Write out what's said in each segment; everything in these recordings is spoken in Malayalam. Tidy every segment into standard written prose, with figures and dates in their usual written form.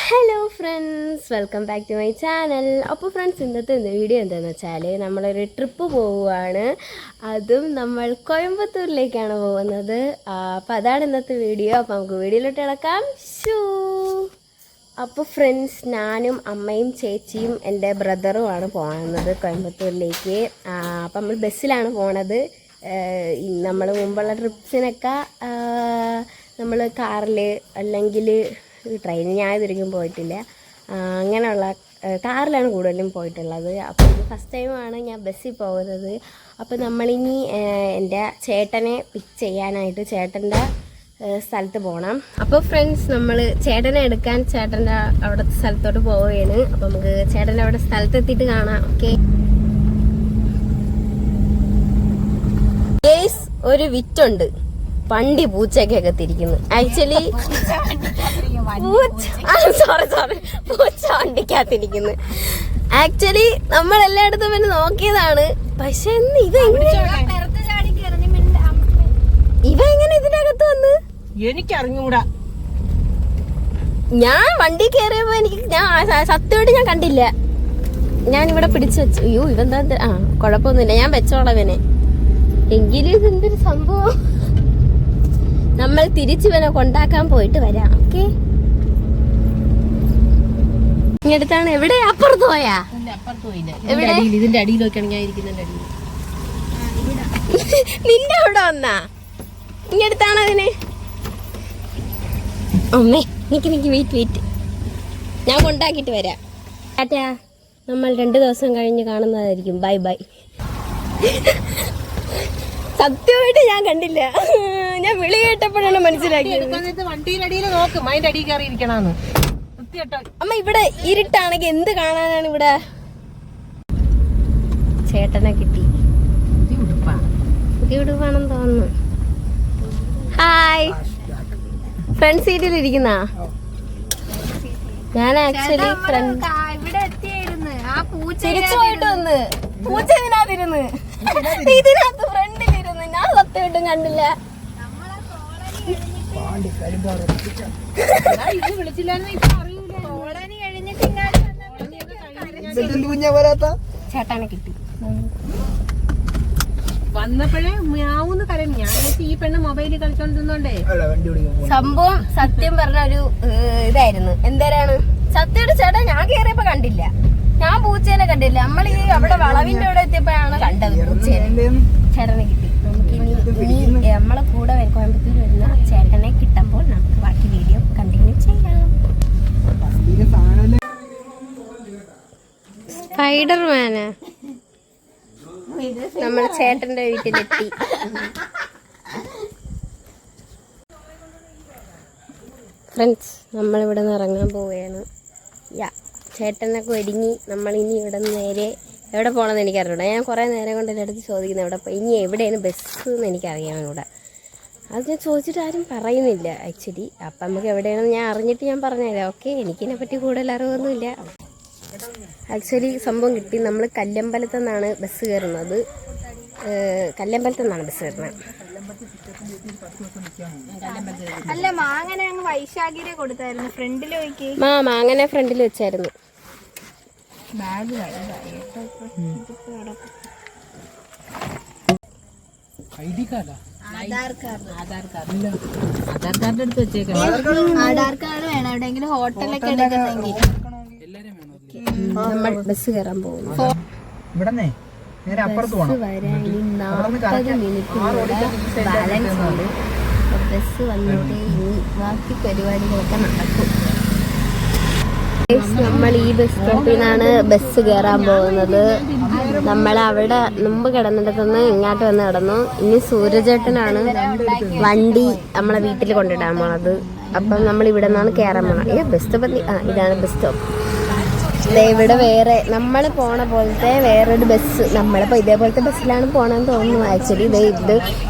Hello friends, welcome back to my channel. അപ്പോൾ ഫ്രണ്ട്സ്, ഇന്നത്തെ വീഡിയോ എന്താണെന്ന് വെച്ചാൽ നമ്മളൊരു ട്രിപ്പ് പോവുകയാണ്. അതും നമ്മൾ കോയമ്പത്തൂരിലേക്കാണ് പോകുന്നത്. അപ്പോൾ അതാണ് ഇന്നത്തെ വീഡിയോ. അപ്പോൾ നമുക്ക് വീഡിയോയിലോട്ട് കിടക്കാം. അപ്പോൾ ഫ്രണ്ട്സ്, ഞാനും അമ്മയും ചേച്ചിയും എൻ്റെ ബ്രദറുമാണ് പോകുന്നത് കോയമ്പത്തൂരിലേക്ക്. അപ്പോൾ നമ്മൾ ബസ്സിലാണ് പോണത്. നമ്മൾ മുമ്പുള്ള ട്രിപ്സിനൊക്കെ നമ്മൾ കാറിൽ അല്ലെങ്കിൽ ട്രെയിനിൽ ഞാൻ ഇതുവരെയും പോയിട്ടില്ല. അങ്ങനെയുള്ള കാറിലാണ് കൂടുതലും പോയിട്ടുള്ളത്. അപ്പോൾ ഇത് ഫസ്റ്റ് ടൈമാണ് ഞാൻ ബസ്സിൽ പോകുന്നത്. അപ്പോൾ നമ്മളിനി എൻ്റെ ചേട്ടനെ പിക്ക് ചെയ്യാനായിട്ട് ചേട്ടൻ്റെ സ്ഥലത്ത് പോകണം. അപ്പോൾ ഫ്രണ്ട്സ്, നമ്മൾ ചേട്ടനെ എടുക്കാൻ ചേട്ടൻ്റെ അവിടെ സ്ഥലത്തോട്ട് പോവുകയാണ്. അപ്പോൾ നമുക്ക് ചേട്ടൻ്റെ അവിടെ സ്ഥലത്തെത്തിയിട്ട് കാണാം. ഓക്കെ, ഒരു വിറ്റുണ്ട്, പണ്ടി പൂച്ചയൊക്കെ തിരിക്കുന്നു. ആക്ച്വലി പൂച്ച വണ്ടിക്കകത്തിരിക്കുന്നു. ആക്ച്വലി നമ്മൾ എല്ലായിടത്തും പിന്നെ നോക്കിയതാണ്. പക്ഷെ ഇവ എങ്ങനെ ഇതിനകത്ത് വന്ന് എനിക്കറിഞ്ഞൂടാ. ഞാൻ വണ്ടി കയറിയപ്പോ ഞാൻ സത്യമായിട്ട് ഞാൻ കണ്ടില്ല. ഞാൻ ഇവിടെ പിടിച്ചു വെച്ചു. അയ്യോ, ഇവന്താ കുഴപ്പമൊന്നുമില്ല, ഞാൻ വെച്ചോളാം ഇവനെ. എങ്കിലും ഇതെന്തൊരു സംഭവം. നമ്മൾ തിരിച്ചു വരെ കൊണ്ടാക്കാൻ പോയിട്ട് വരാം. ഓക്കെ, ഇങ്ങടുത്താണ്. എവിടെ? അപ്പുറത്ത് പോയാ? എവിടെ? ഇതിന്റെ അടിയിൽ നോക്കുകയാണെങ്കിൽ നിന്റെ അവിടെ വന്നാ? ഇങ്ങടുത്താണ് അതിന്. അമ്മേ, നിക്ക് വെയിറ്റ്, ഞാൻ കൊണ്ടാക്കിട്ട് വരാം. ടാറ്റാ. നമ്മൾ 2 ദിവസം കഴിഞ്ഞ് കാണുന്നതായിരിക്കും. Bye bye. സത്യമായിട്ട് ഞാൻ കണ്ടില്ല. ഞാൻ വിളി കേട്ടപ്പോഴാണ് മനസ്സിലാക്കിയത്. വണ്ടിയുടെ അടിയിൽ നോക്കും, അതിന്റെ അടിയിൽ കയറി ഇരിക്കണമെന്ന്. അമ്മ, ഇവിടെ ഇരുട്ടാണെങ്കിൽ എന്ത് കാണാനാണ്? ഇവിടെ ചേട്ടനെ കിട്ടി. പുതിയ ഉടുപ്പാണെന്ന് തോന്നുന്നു. ഹായ്, ഫ്രണ്ട് സീറ്റിൽ ഇരിക്കുന്ന ഞാൻ. ആക്ച്വലി തിരിച്ചു പോയിട്ട് വന്ന് പൂച്ച ഇതിനകത്തിരുന്ന് ഫ്രണ്ടിലിരുന്ന്. ഞാൻ സത്യമായിട്ടും കണ്ടില്ല. ചേട്ടാനെ കിട്ടി. വന്നപ്പോഴേ മ്യാവൂന്ന് കരഞ്ഞു. ഞാൻ ഈ പെണ്ണ് മൊബൈലിൽ കളിച്ചോണ്ടിരുന്നോണ്ടേ സംഭവം സത്യം പറഞ്ഞ ഒരു ഇതായിരുന്നു. എന്തേരാണ് സത്യമായിട്ട് ചേട്ടാ, ഞാൻ കേറിയപ്പോ കണ്ടില്ല. ഞാൻ പൂച്ചേനെ കണ്ടില്ല. നമ്മൾ ഈ അവിടെ വളവിന്റെ അവിടെ എത്തിയപ്പോഴാണ് കണ്ടത് പൂച്ചേനെ. ചേട്ടനെ കിട്ടി. നമുക്കിനി നമ്മളെ കൂടെ കോയമ്പത്തൂർ വരുന്ന ചേട്ടനെ കിട്ടുമ്പോൾ നമുക്ക് ബാക്കി വീഡിയോ കണ്ടിന്യൂ ചെയ്യാം. സ്പൈഡർമാനാ നമ്മൾ ചേട്ടന്റെ വീട്ടിലെത്തി. ഫ്രണ്ട്സ്, നമ്മളിവിടെ നിന്ന് ഇറങ്ങാൻ പോവുകയാണ്. ചേട്ടനൊക്കെ ഒരുങ്ങി നമ്മളിനി ഇവിടെ നിന്ന് നേരെ എവിടെ പോകണമെന്ന് എനിക്കറിഞ്ഞൂടാ. ഞാൻ കുറേ നേരം കൊണ്ട് എൻ്റെ അടുത്ത് ചോദിക്കുന്നത് എവിടെ പോയി, ഇനി എവിടെയാണ് ബസ് എന്ന് എനിക്കറിയാം. ഇവിടെ അത് ഞാൻ ചോദിച്ചിട്ട് ആരും പറയുന്നില്ല ആക്ച്വലി. അപ്പം നമുക്ക് എവിടെയാണെന്ന് ഞാൻ അറിഞ്ഞിട്ട് ഞാൻ പറഞ്ഞുതരാം. ഓക്കെ, എനിക്കിതിനെ പറ്റി കൂടുതൽ അറിവൊന്നുമില്ല. ആക്ച്വലി സംഭവം കിട്ടി. നമ്മൾ കല്ലമ്പലത്തു നിന്നാണ് ബസ് കയറുന്നത്. അല്ല, മാങ്ങനെ അങ്ങ് വൈശാഖിനെ കൊടുത്തായിരുന്നു. ഫ്രണ്ടിൽ പോയിക്ക് മാങ്ങനെ ഫ്രണ്ടിൽ വെച്ചായിരുന്നു. ആധാർ കാർഡ് എടുത്ത് വെച്ചേക്കണം. ആധാർ കാർഡ് വേണം എവിടെയെങ്കിലും ഹോട്ടലൊക്കെ എടുക്കുന്നെങ്കിൽ. നമ്മൾ ബസ് കയറാൻ പോകുന്നു. ബസ് വരാൻ 40 മിനിറ്റ് ബാലൻസ് ഉണ്ട്. ബസ് വന്നിട്ട് ഇനി ബാക്കി പരിപാടികളൊക്കെ നടക്കും. നമ്മൾ ഈ ബസ് സ്റ്റോപ്പിൽ നിന്നാണ് ബസ് കയറാൻ പോകുന്നത്. നമ്മളവിടെ മുമ്പ് കിടന്നിടത്തുനിന്ന് ഇങ്ങോട്ട് വന്ന് കിടന്നു. ഇനി സൂര്യചേട്ടനാണ് വണ്ടി നമ്മളെ വീട്ടിൽ കൊണ്ടിടാൻ പോണത്. അപ്പം നമ്മൾ ഇവിടെ നിന്നാണ് കയറാൻ പോണത്. ബസ് സ്റ്റോപ്പ് ഇതാണ് ബസ് സ്റ്റോപ്പ്. ഇവിടെ വേറെ നമ്മൾ പോണ പോലത്തെ വേറൊരു ബസ്, നമ്മളിപ്പോൾ ഇതേപോലത്തെ ബസ്സിലാണ് പോകണമെന്ന് തോന്നുന്നു. ആക്ച്വലി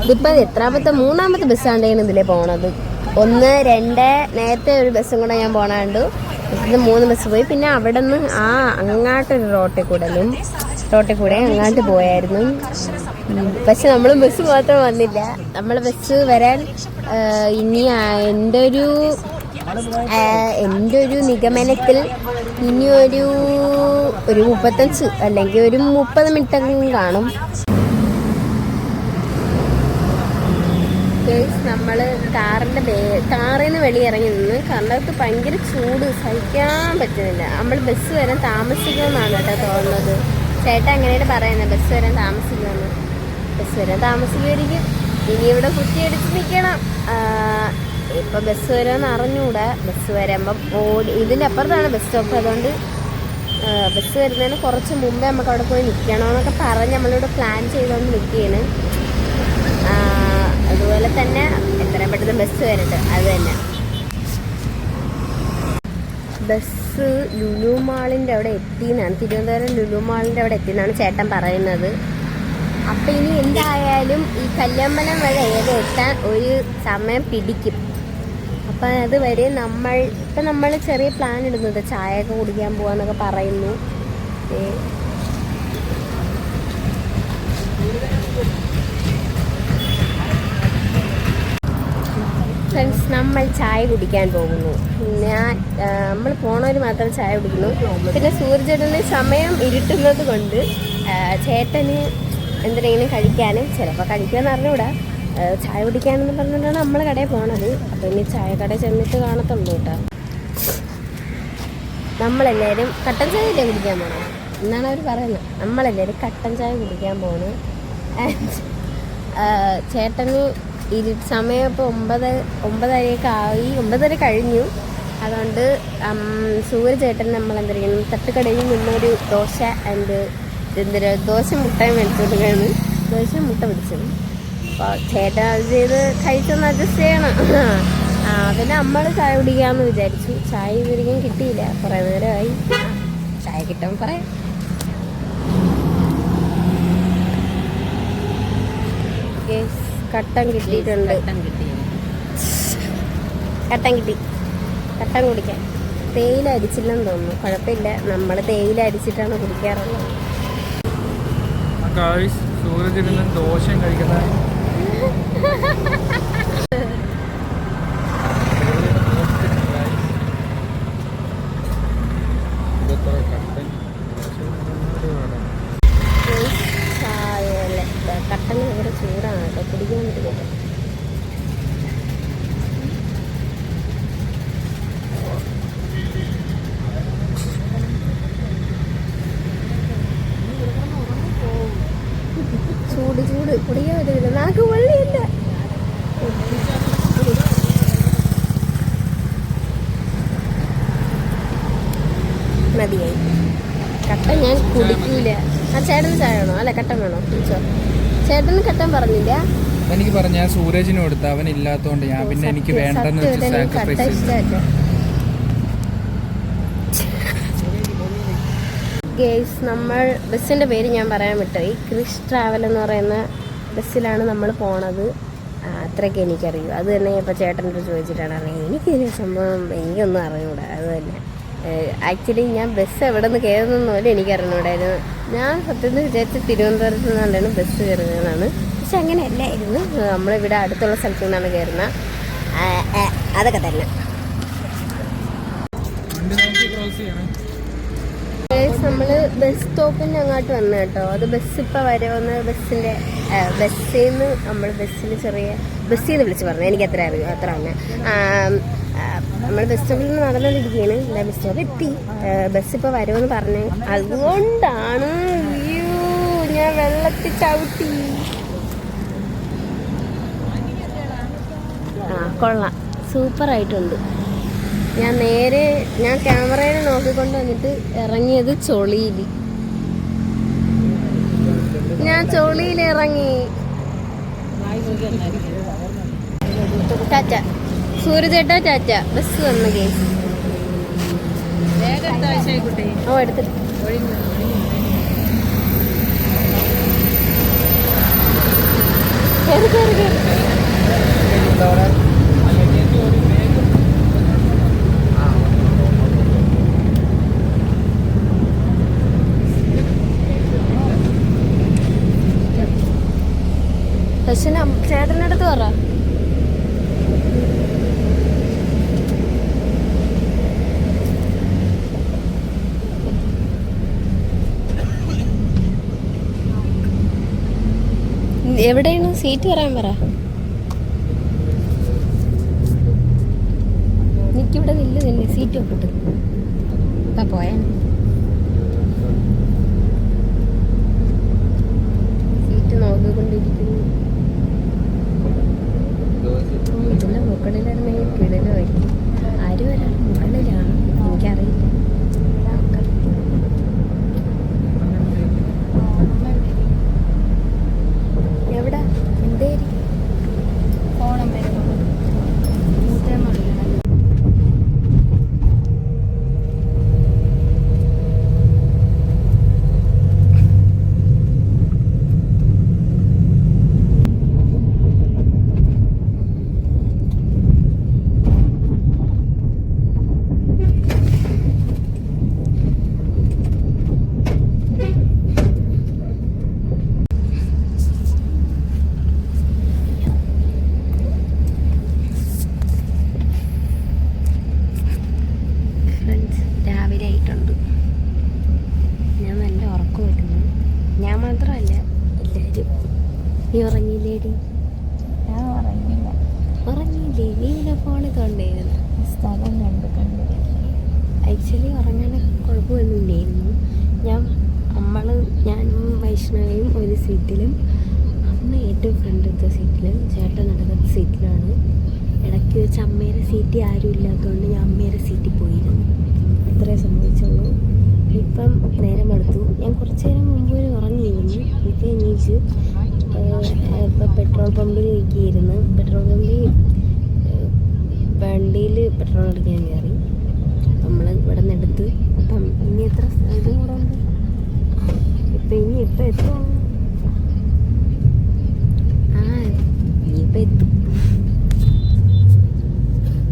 ഇതിപ്പോൾ എത്രാമത്തെ 3ാമത്തെ ബസ്സാണ്ടാണ് ഇതിലേ പോണത്. 1, 2 നേരത്തെ ഒരു ബസ്സും കൂടെ ഞാൻ പോണാണ്ട് ഇത് 3 ബസ് പോയി. പിന്നെ അവിടെ നിന്ന് അങ്ങോട്ടൊരു റോട്ടിൽ കൂടെ അങ്ങോട്ട് പോയായിരുന്നു. പക്ഷെ നമ്മൾ ബസ് മാത്രം വന്നില്ല. നമ്മൾ ബസ് വരാൻ ഇനി എൻ്റെ ഒരു എൻ്റെ ഒരു നിഗമനത്തിൽ ഇനി ഒരു 35 അല്ലെങ്കിൽ ഒരു 30 മിനിറ്റെങ്കിലും കാണും. നമ്മൾ കാറിൽ നിന്ന് വെളിയിറങ്ങി നിന്ന് കണ്ടവർക്ക് ഭയങ്കര ചൂട് സഹിക്കാൻ പറ്റുന്നില്ല. നമ്മൾ ബസ് വരാൻ താമസിക്കുമെന്നാണ് കേട്ടോ തോന്നുന്നത്. ചേട്ടാ അങ്ങനെയാണ് പറയുന്നത്, ബസ് വരാൻ താമസിക്കുമെന്ന്. ബസ് വരാൻ താമസിക്കുമായിരിക്കും. ഇനി ഇവിടെ കുറ്റിയടിച്ച് നിൽക്കണം. ഇപ്പം ബസ് വരാമെന്ന് അറിഞ്ഞുകൂടാ. ബസ് വരുമ്പം ഇതിൻ്റെ അപ്പുറത്താണ് ബസ് സ്റ്റോപ്പ്. അതുകൊണ്ട് ബസ് വരുന്നതിന് കുറച്ച് മുമ്പേ നമുക്ക് അവിടെ പോയി നിൽക്കണമെന്നൊക്കെ പറഞ്ഞ് നമ്മളിവിടെ പ്ലാൻ ചെയ്തുകൊണ്ട് നിൽക്കുകയാണ്. അതുപോലെ തന്നെ എത്രയും പെട്ടെന്ന് ബസ് വരട്ടെ, അത് തന്നെ. ബസ് ലുലു മാളിൻ്റെ അവിടെ എത്തിയെന്നാണ്, തിരുവനന്തപുരം ലുലു മാളിൻ്റെ അവിടെ എത്തിയെന്നാണ് ചേട്ടൻ പറയുന്നത്. അപ്പം ഇനി എന്തായാലും ഈ കല്ലമ്പലം വരെ എത്താൻ ഒരു സമയം പിടിക്കും. അപ്പം അതുവരെ നമ്മൾ ചെറിയ പ്ലാൻ ഇടുന്നത് ചായയൊക്കെ കുടിക്കാൻ പോകാന്നൊക്കെ പറയുന്നു. ഫ്രണ്ട്സ്, നമ്മൾ ചായ കുടിക്കാൻ പോകുന്നു. നമ്മൾ പോണവർ മാത്രം ചായ കുടിക്കുന്നു. പിന്നെ സൂര്യചേട്ടന് സമയം ഇരുട്ടുന്നത് കൊണ്ട് ചേട്ടന് എന്തെങ്കിലും കഴിക്കാനും, ചിലപ്പോൾ കഴിക്കുമെന്ന് അറിഞ്ഞുകൂടാ, ചായ കുടിക്കാനെന്ന് പറഞ്ഞിട്ടാണ് നമ്മൾ കടയിൽ പോണത്. അപ്പോൾ ഇനി ചായ കടയിൽ ചെന്നിട്ട് കാണത്തുള്ളൂ കേട്ടോ. നമ്മളെല്ലാവരും കട്ടൻ ചായ അല്ലേ കുടിക്കാൻ പോകണം എന്നാണ് അവർ പറയുന്നത്. നമ്മളെല്ലാവരും കട്ടൻ ചായ കുടിക്കാൻ പോകണം. ചേട്ടന് സമയം ഇപ്പോൾ 9:30 ആയി, 9:30 കഴിഞ്ഞു. അതുകൊണ്ട് സൂര്യചേട്ടൻ നമ്മൾ എന്തെങ്കിലും തട്ടുകടയിൽ നിന്നൊരു ദോശ ദോശ മുട്ടയും മേടിച്ചുകൊടുക്കുകയാണ്. ദോശ മുട്ട പിടിച്ചത്. അപ്പോൾ ചേട്ടൻ അത് ചെയ്ത് കഴിച്ചൊന്ന് അഡ്ജസ്റ്റ് ചെയ്യണം. പിന്നെ നമ്മൾ ചായ കുടിക്കാമെന്ന് വിചാരിച്ചു. ചായ ഇവരിക്കും കിട്ടിയില്ല, കുറേ നേരമായി. ചായ കിട്ടുമ്പോൾ പറയാം. കട്ടൻ കിട്ടിയിട്ടുണ്ട്. കട്ടൻ കിട്ടി. കട്ടൻ കുടിക്കാൻ തേയില അരിച്ചില്ലെന്ന് തോന്നുന്നു. കുഴപ്പമില്ല, നമ്മൾ തേയില അരിച്ചിട്ടാണ് കുടിക്കാറുള്ളത്. സൂര്യചിരുന്ന് ദോശയും കഴിക്കുന്ന കട്ടൻ ഭയങ്കര ചൂടാണ് കേട്ടോ, കുടിക്കാൻ പറ്റുന്നില്ല. ചൂട് കുടിക്കാൻ പറ്റുന്നില്ല, നാക്ക് വെള്ളിയില്ല. മതിയായി. കട്ടൻ ഞാൻ കുടിക്കൂല. ചേട്ടന് ചായ വേണോ? അല്ല കട്ടൻ വേണോ? കുടിച്ചോ. ചേട്ടന് കട്ടൻ പറഞ്ഞില്ല. എനിക്ക് പറഞ്ഞ ഞാൻ സൂരജിന് കൊടുത്ത, അവൻ ഇല്ലാത്തോണ്ട് ഞാൻ പിന്നെ എനിക്ക് വേണ്ടെന്ന് വെച്ച് സാക്രിഫൈസ്. ഗേസ്, നമ്മൾ ബസ്സിൻ്റെ പേര് ഞാൻ പറയാൻ വിട്ടുപോയി. ക്രിഷ് ട്രാവൽ എന്ന് പറയുന്ന ബസ്സിലാണ് നമ്മൾ പോണത്. അത്രയ്ക്ക് എനിക്കറിയൂ. അത് തന്നെ ഇപ്പോൾ ചേട്ടൻ്റെ ചോദിച്ചിട്ടാണ് അറിയുന്നത്. എനിക്കൊരു സംഭവം എനിക്കൊന്നും അറിഞ്ഞൂടാ. അത് തന്നെ ആക്ച്വലി ഞാൻ ബസ് എവിടെ നിന്ന് കയറുന്ന പോലും എനിക്കറിഞ്ഞൂടായിരുന്നു. ഞാൻ സത്യത്തിൽ വിചാരിച്ച് തിരുവനന്തപുരത്ത് നിന്നാണ് ബസ് കയറുന്നതെന്നാണ്. പക്ഷെ അങ്ങനെയല്ലായിരുന്നു. നമ്മളിവിടെ അടുത്തുള്ള സ്ഥലത്തു നിന്നാണ് കയറുന്നത്. അതൊക്കെ തന്നെ. നമ്മൾ ബസ് സ്റ്റോപ്പിൻ്റെ അങ്ങോട്ട് വന്നു കേട്ടോ. അത് ബസ് ഇപ്പോൾ വരുമെന്ന് ബസ്സിൽ നിന്ന് നമ്മൾ ബസ്സിൽ നിന്ന് വിളിച്ച് പറഞ്ഞു. എനിക്ക് എത്ര അറിയും അത്ര തന്നെ. നമ്മൾ ബസ് സ്റ്റോപ്പിൽ നിന്ന് നടന്നുകൊണ്ടിരിക്കുകയാണ്. ബസ് സ്റ്റോപ്പ് എത്തി. ബസ് ഇപ്പോൾ വരുമെന്ന് പറഞ്ഞു. അതുകൊണ്ടാണ് ഞാൻ വെള്ളത്തിൽ ചവിട്ടി. കൊള്ളാം, സൂപ്പറായിട്ടുണ്ട്. ഞാൻ ക്യാമറയിൽ നോക്കിക്കൊണ്ട് വന്നിട്ട് ഇറങ്ങിയത് ചൊളിയിൽ. ഞാൻ ചൊളിയിൽ ഇറങ്ങി. ടാറ്റ സൂര്യചേട്ടാ, ടാറ്റ. ബസ് വന്നു കേസ്. ഓ എടുത്തിട്ട് കയറി കയറി കയറി. പക്ഷെ ചേട്ടൻ്റെ അടുത്ത് പറ. എവിടെയാണ് സീറ്റ് പറയാൻ പറ. എനിക്കിവിടെ നില്ല് സീറ്റ് ഒപ്പിട്ട് ഇപ്പം പോയാ സീറ്റ് നോക്കിക്കൊണ്ടിരിക്കുന്നു. ഇതിൻ്റെ മുകളിലിരുന്നെങ്കിൽ കിടലുമായിരിക്കും. ആരും ഒരാൾ മുകളിലാണ്, എനിക്കറിയില്ല. എവിടെ എന്തായിരിക്കും ഓണം വരുമ്പോൾ രാവിലെ ആയിട്ടുണ്ട്. ഞാൻ നല്ല ഉറക്കം വരുന്നു. ഞാൻ മാത്രമല്ല എല്ലാവരും. നീ ഉറങ്ങിയില്ലേടി? ഞാൻ ഉറങ്ങില്ല. ഉറങ്ങിയില്ലേ? നീ പിന്നെ ഫോണിൽ കണ്ടിരുന്നു. സ്ഥലം കണ്ടിരിക്കും. ആക്ച്വലി ഉറങ്ങാനൊക്കെ കുഴപ്പമൊന്നുമില്ലായിരുന്നു. ഞാനും വൈഷ്ണവിയും ഒരു സീറ്റിലും, അമ്മ ഏറ്റവും ഫ്രണ്ടിലത്തെ സീറ്റിലും, ചേട്ടൻ നടക്കുന്ന സീറ്റിലാണ്. ഇടയ്ക്ക് വെച്ച് അമ്മയുടെ സീറ്റിൽ ആരും ഇല്ലാത്തതുകൊണ്ട് ഞാൻ അമ്മയുടെ സീറ്റിൽ പോയിരുന്നു. അത്രേ സംഭവിച്ചുള്ളൂ. ഇപ്പം നേരം എടുത്തു. ഞാൻ കുറച്ച് നേരം മുമ്പ് ഒരു ഉറങ്ങിയിരുന്നു. എനിക്ക് എണീച്ച് ഇപ്പം പെട്രോൾ പമ്പിൽ ഇരിക്കുകയായിരുന്നു. പെട്രോൾ പമ്പിൽ വണ്ടിയിൽ പെട്രോൾ അടിക്കാൻ കയറി. നമ്മൾ ഇവിടെ നിന്ന് എടുത്ത് അപ്പം ഇനി എത്ര ഇതും കൂടെ ഉണ്ട്. ഇപ്പം എത്തും. ഇനിയിപ്പോൾ എത്തും.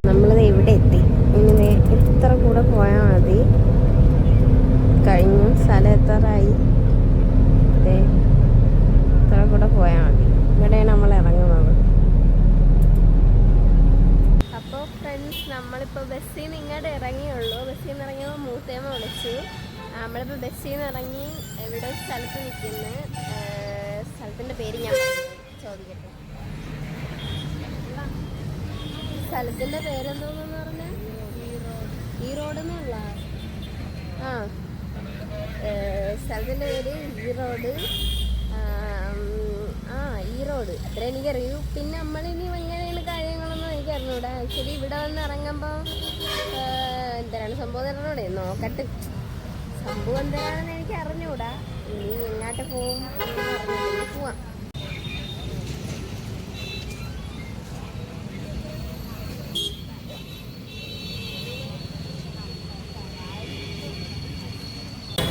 നമ്മളത് എവിടെ എത്തി. ഇങ്ങനെ ഇത്ര കൂടെ പോയാൽ മതി. കഴിഞ്ഞു. സ്ഥലം എത്താറായി. ഇത്ര കൂടെ പോയാൽ മതി. ഇവിടെയാണ് നമ്മൾ ഇറങ്ങുന്നത്. അപ്പോൾ ഫ്രണ്ട്സ്, നമ്മളിപ്പോൾ ബസ്സിൽ നിന്ന് ഇങ്ങോട്ട് ഇറങ്ങിയുള്ളൂ. ബസ്സിൽ നിന്ന് ഇറങ്ങിയപ്പോൾ മൂത്തേമ്മ വിളിച്ചു. നമ്മളിപ്പോൾ ബസ്സിൽ നിന്ന് ഇറങ്ങി ഇവിടെ സ്ഥലത്ത് നിൽക്കുന്നു. സ്ഥലത്തിൻ്റെ പേര് ഞാൻ ചോദിക്കട്ടെ. സ്ഥലത്തിൻ്റെ പേരെന്തോന്നെന്ന് പറഞ്ഞാൽ ഈറോഡ് എന്നുള്ള സ്ഥലത്തിൻ്റെ പേര് ഈറോഡ്. ഈറോഡ് അത്ര എനിക്കറിയൂ. പിന്നെ നമ്മളിനി എങ്ങനെയാണ് കാര്യങ്ങളൊന്നും എനിക്കറിഞ്ഞൂടാ. ആക്ച്വലി ഇവിടെ വന്ന് ഇറങ്ങുമ്പോൾ എന്താണ് സംഭവം അറിഞ്ഞൂടെ? നോക്കട്ടെ. സംഭവം എന്താണെന്ന് എനിക്ക് അറിഞ്ഞൂടാ. ഇനി എങ്ങോട്ട് പോവാം.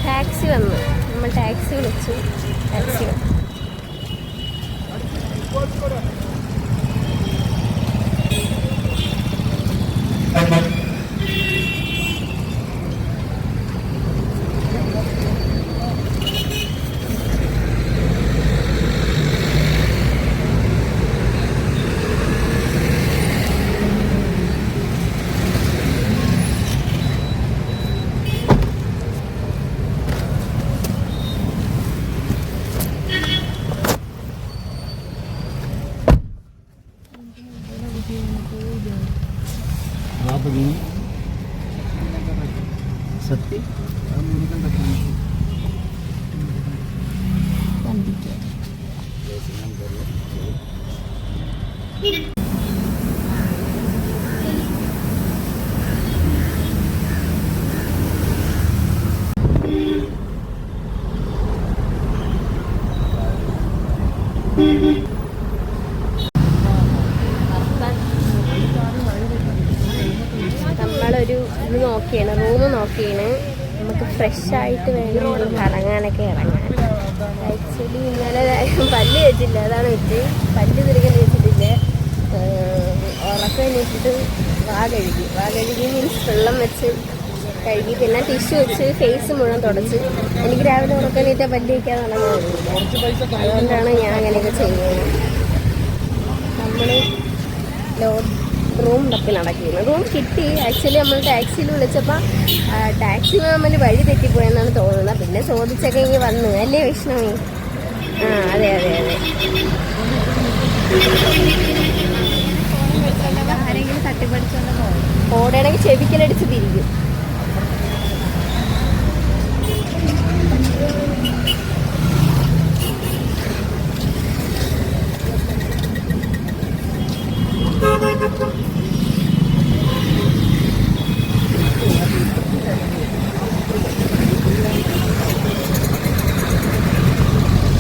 ടാക്സി വന്നു. നമ്മൾ ടാക്സി വിളിച്ചു. ടാക്സി വന്നു. നമ്മളൊരു ഇത് നോക്കിയാണ്, റൂം നോക്കിയാണ്. നമുക്ക് ഫ്രഷായിട്ട് വേണം നമ്മൾ കറങ്ങാനൊക്കെ ഇറങ്ങാൻ. ആക്ച്വലി ഇന്നലെ പല്ല് വെച്ചില്ല, അതാണ് വെച്ച് പല്ല് തിരികെ വെച്ചിട്ടില്ല. ഉറക്കം എണീറ്റിട്ട് വാ കഴുകി മീൻസ് വെള്ളം വെച്ച് കഴുകി, പിന്നെ ടിഷ്യൂ വെച്ച് ഫേസ് മുഴുവൻ തുടച്ച്. എനിക്ക് രാവിലെ ഉറക്കം എണീറ്റാൽ പല്ല് വയ്ക്കാൻ നടന്നില്ല. അതുകൊണ്ടാണ് ഞാൻ അങ്ങനെയൊക്കെ ചെയ്യുന്നത്. നമ്മൾ റൂം തപ്പി നടക്കുന്നത്. റൂം കിട്ടി. ആക്ച്വലി നമ്മൾ ടാക്സിയിൽ വിളിച്ചപ്പോൾ ടാക്സി മാമന് വഴി തെറ്റിപ്പോയെന്നാണ് തോന്നുന്നത്. പിന്നെ ചോദിച്ചൊക്കെ ഇങ്ങനെ വന്നു അല്ലേ വിഷ്ണവി? അതെ അതെ അതെ. ആരെങ്കിലും തട്ടിപ്പടിച്ചോണ്ട് പോകും. ഓടണമെങ്കിൽ ചെവിക്കലടിച്ച് തിരിക്കും.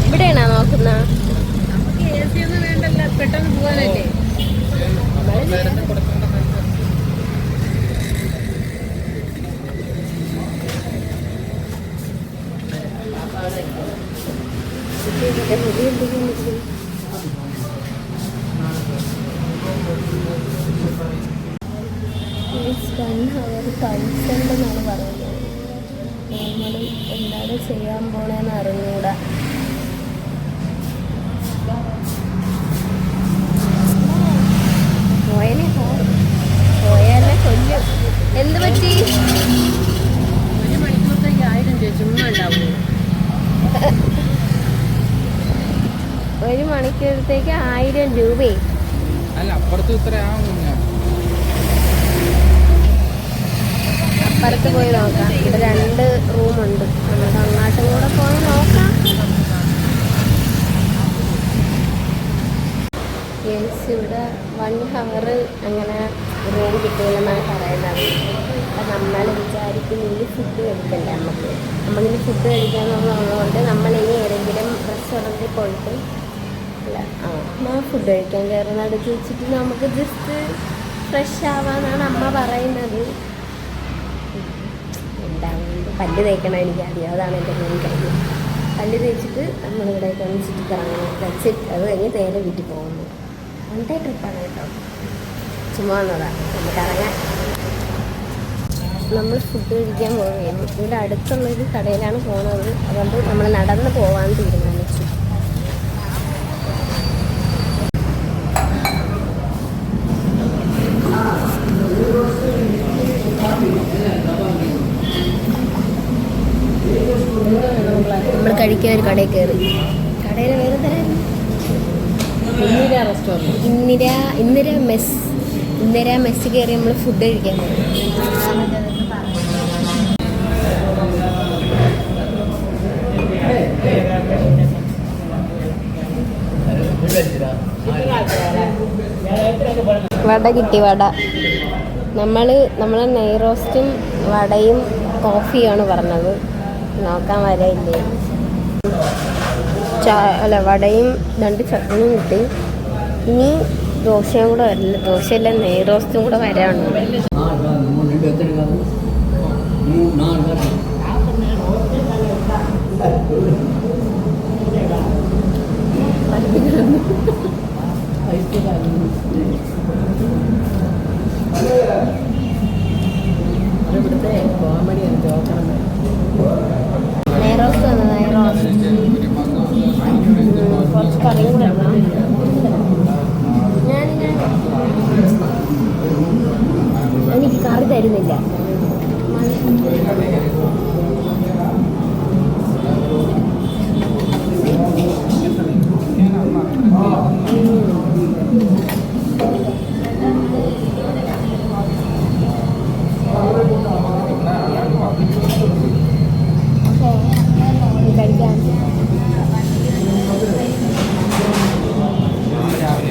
ഇവിടെയാണോ നോക്കുന്ന? നമുക്ക് AC ഒന്നും വേണ്ടല്ലോ, പെട്ടെന്ന് പോകാനല്ലേ. എന്നാണ് പറയുന്നത്. നമ്മൾ എന്താണ് ചെയ്യാൻ പോണേന്ന് അറിഞ്ഞൂടാ. പോയാലേ കൊല്ലും. എന്ത് പറ്റി? 1 മണിക്കൂറത്തേക്ക് 1000 ചുമ്മാ ഉണ്ടാവും. 1 മണിക്കൂറത്തേക്ക് 1000 രൂപയെ. അല്ല, അപ്പുറത്തും ഇത്ര ആവും. അപ്പുറത്ത് പോയി നോക്കാം. ഇവിടെ 2 റൂമുണ്ട്. നമുക്ക് അങ്ങോട്ടും കൂടെ പോയി നോക്കാം. ഇവിടെ 1 hour അങ്ങനെ റൂം കിട്ടില്ലെന്നാണ് പറയുന്നത്. അപ്പം നമ്മൾ വിചാരിക്കും ഇനി ഫുഡ് കഴിക്കണ്ടേ നമ്മളിനി ഫുഡ് കഴിക്കാമെന്നുള്ളതുകൊണ്ട് നമ്മളിനി ഏതെങ്കിലും റെസ്റ്റോറൻറ്റിൽ പോയിട്ട് ഫുഡ് കഴിക്കാൻ കയറുന്നടുത്ത് വെച്ചിട്ട് നമുക്ക് ജസ്റ്റ് ഫ്രഷ് ആവാന്നാണ് അമ്മ പറയുന്നത്. എന്താണെങ്കിലും പല്ല് തേക്കണം എനിക്കറിയാം. അതാണ് എൻ്റെ മെയിൻ കാര്യം. പല്ല് തേച്ചിട്ട് നമ്മളിവിടേക്ക് ഒന്ന് ചുറ്റിക്കറങ്ങണം. വെച്ചിട്ട് അത് കഴിഞ്ഞ് നേരെ വീട്ടിൽ പോകുന്നു. 1 day ട്രിപ്പാണ് കേട്ടോ. ചുമ്മാ വന്നതാണ്. നമുക്കറിയാം. നമ്മൾ ഫുഡ് കഴിക്കാൻ പോവുകയാണ്. ഇവിടെ അടുത്തുള്ളൊരു കടയിലാണ് പോകുന്നത്. അതുകൊണ്ട് നമ്മൾ നടന്ന് പോകാൻ തീരുമാനിച്ചു. നമ്മൾ കഴിക്കാൻ ഒരു കടയിൽ കയറി. കടയിൽ വേറെ തരായിരുന്നു. ഇന്ദിര മെസ്സ് കയറി നമ്മൾ ഫുഡ് കഴിക്കാൻ പോകും. വട കിട്ടി. നമ്മൾ നെയ് റോസ്റ്റും വടയും കോഫിയാണ് പറഞ്ഞത്. നോക്കാൻ വരയില്ലേ. വടയും 2 ചട്നിയും കിട്ടി. ഇനി ദോശയും കൂടെ വരില്ല. ദോശയല്ല, നെയ് റോസ്റ്റും കൂടെ വരാനുണ്ട്. നെയ് റോസ്റ്റ് വന്നു. നെയ് റോസ്റ്റ് കുറച്ച് കറിയും കൂടെ ഇടണം. എനിക്ക് കറി തരുന്നില്ല.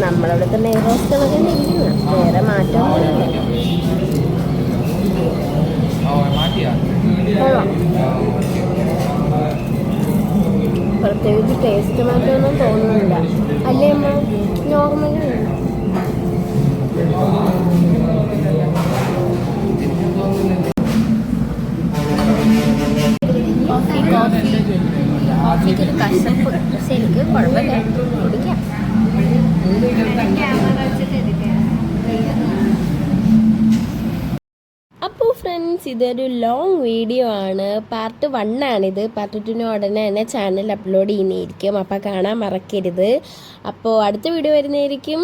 നമ്മളവിടുത്തെ നെയ് റോസ്റ്റുകളൊക്കെ ഇരിക്കുന്നു. വേറെ മാറ്റമൊന്നുമില്ല. പ്രത്യേകിച്ച് ടേസ്റ്റ് മാറ്റമൊന്നും തോന്നുന്നില്ല. അല്ലേ അമ്മ? നോർമലി കോഫിക്കൊരു കശപ്പ്. പക്ഷെ എനിക്ക് കുഴപ്പമില്ല, കുടിക്കാം. അപ്പോൾ ഫ്രണ്ട്സ്, ഇതൊരു ലോങ് വീഡിയോ ആണ്. പാർട്ട് 1 ആണിത്. പാർട്ട് 2 ഉടനെ തന്നെ ചാനൽ അപ്ലോഡ് ചെയ്യുന്നതായിരിക്കും. അപ്പോൾ കാണാൻ മറക്കരുത്. അപ്പോൾ അടുത്ത വീഡിയോ വരുന്നതായിരിക്കും.